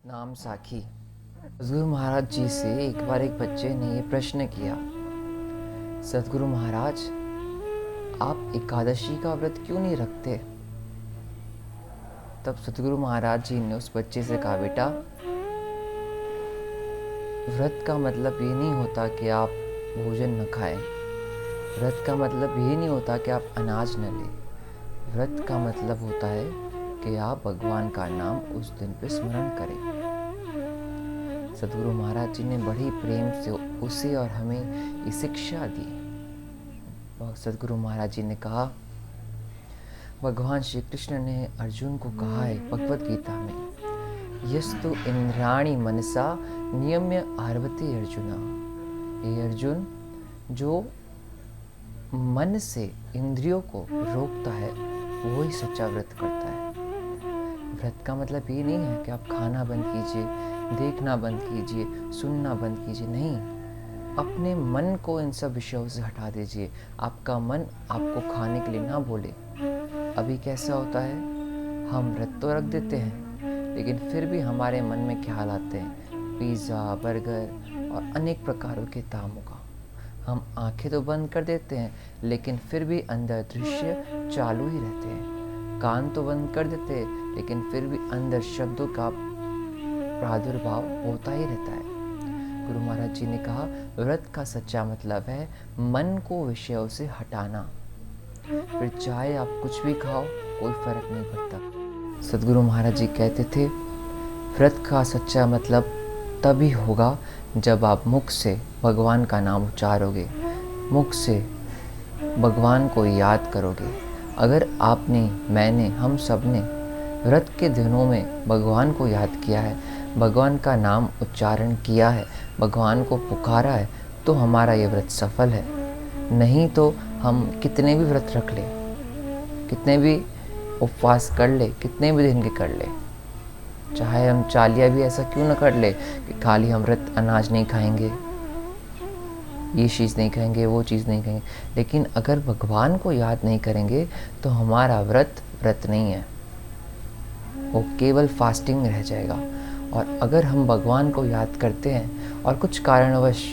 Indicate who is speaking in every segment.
Speaker 1: सतनाम साखी। सदगुरु महाराज जी से एक बार एक बच्चे ने ये प्रश्न किया, सदगुरु महाराज, आप एकादशी का व्रत क्यों नहीं रखते? तब सदगुरु महाराज जी ने उस बच्चे से कहा, बेटा, व्रत का मतलब ये नहीं होता कि आप भोजन न खाएं। व्रत का मतलब ये नहीं होता कि आप अनाज न लें। व्रत का मतलब होता है कि आप भगवान का नाम उस दिन पे स्मरण करें। सदगुरु महाराज जी ने बड़ी प्रेम से उसे और हमें ये शिक्षा दी। सदगुरु महाराज जी ने कहा, भगवान श्री कृष्ण ने अर्जुन को कहा है भगवत गीता में, यस्तु इंद्राणी मनसा नियम्य आर्वते अर्जुना। ये अर्जुन जो मन से इंद्रियों को रोकता है वो ही सच्चा व्रत करता है। व्रत का मतलब ये नहीं है कि आप खाना बंद कीजिए, देखना बंद कीजिए, सुनना बंद कीजिए। नहीं, अपने मन को इन सब विषयों से हटा दीजिए। आपका मन आपको खाने के लिए ना बोले। अभी कैसा होता है, हम व्रत तो रख देते हैं लेकिन फिर भी हमारे मन में ख्याल आते हैं पिज़्ज़ा, बर्गर और अनेक प्रकारों के तामों का। हम आंखें तो बंद कर देते हैं लेकिन फिर भी अंदर दृश्य चालू ही रहते हैं। कान तो बंद कर देते हैं लेकिन फिर भी अंदर शब्दों का प्रादुर्भाव होता ही रहता है। गुरु महाराज जी ने कहा, व्रत का सच्चा मतलब है मन को विषयों से हटाना। फिर चाहे आप कुछ भी खाओ, कोई फर्क नहीं पड़ता। सदगुरु महाराज जी कहते थे, व्रत का सच्चा मतलब तभी होगा जब आप मुख से भगवान का नाम उच्चारोगे, मुख से भगवान को याद करोगे। अगर आपने, मैंने, हम सब ने व्रत के दिनों में भगवान को याद किया है, भगवान का नाम उच्चारण किया है, भगवान को पुकारा है, तो हमारा ये व्रत सफल है। नहीं तो हम कितने भी व्रत रख ले, कितने भी उपवास कर ले, कितने भी दिन के कर ले, चाहे हम चालिया भी ऐसा क्यों न कर ले कि खाली हम व्रत अनाज नहीं खाएंगे, ये चीज़ नहीं खाएंगे, वो चीज़ नहीं खाएंगे, लेकिन अगर भगवान को याद नहीं करेंगे तो हमारा व्रत नहीं है, वो केवल फास्टिंग रह जाएगा। और अगर हम भगवान को याद करते हैं और कुछ कारणवश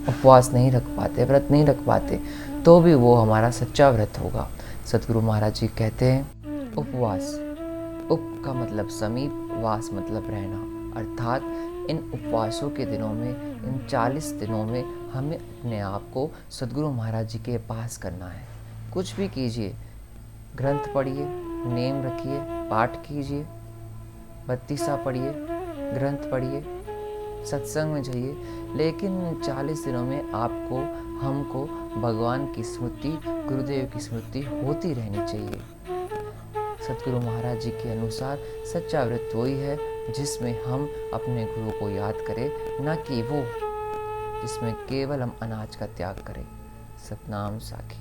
Speaker 1: उपवास नहीं रख पाते, व्रत नहीं रख पाते, तो भी वो हमारा सच्चा व्रत होगा। सदगुरु महाराज जी कहते हैं, उपवास, उप का मतलब समीप, वास मतलब रहना, अर्थात इन उपवासों के दिनों में, इन 40 दिनों में हमें अपने आप को सदगुरु महाराज जी के पास करना है। कुछ भी कीजिए, ग्रंथ पढ़िए, नेम रखिए, पाठ कीजिए, बत्तीसा पढ़िए, ग्रंथ पढ़िए, सत्संग में जाइए, लेकिन 40 दिनों में आपको, हमको भगवान की स्मृति, गुरुदेव की स्मृति होती रहनी चाहिए। सदगुरु महाराज जी के अनुसार सच्चा व्रत वही है जिसमें हम अपने गुरु को याद करें, न कि वो जिसमें केवल हम अनाज का त्याग करें। सतनाम साखी।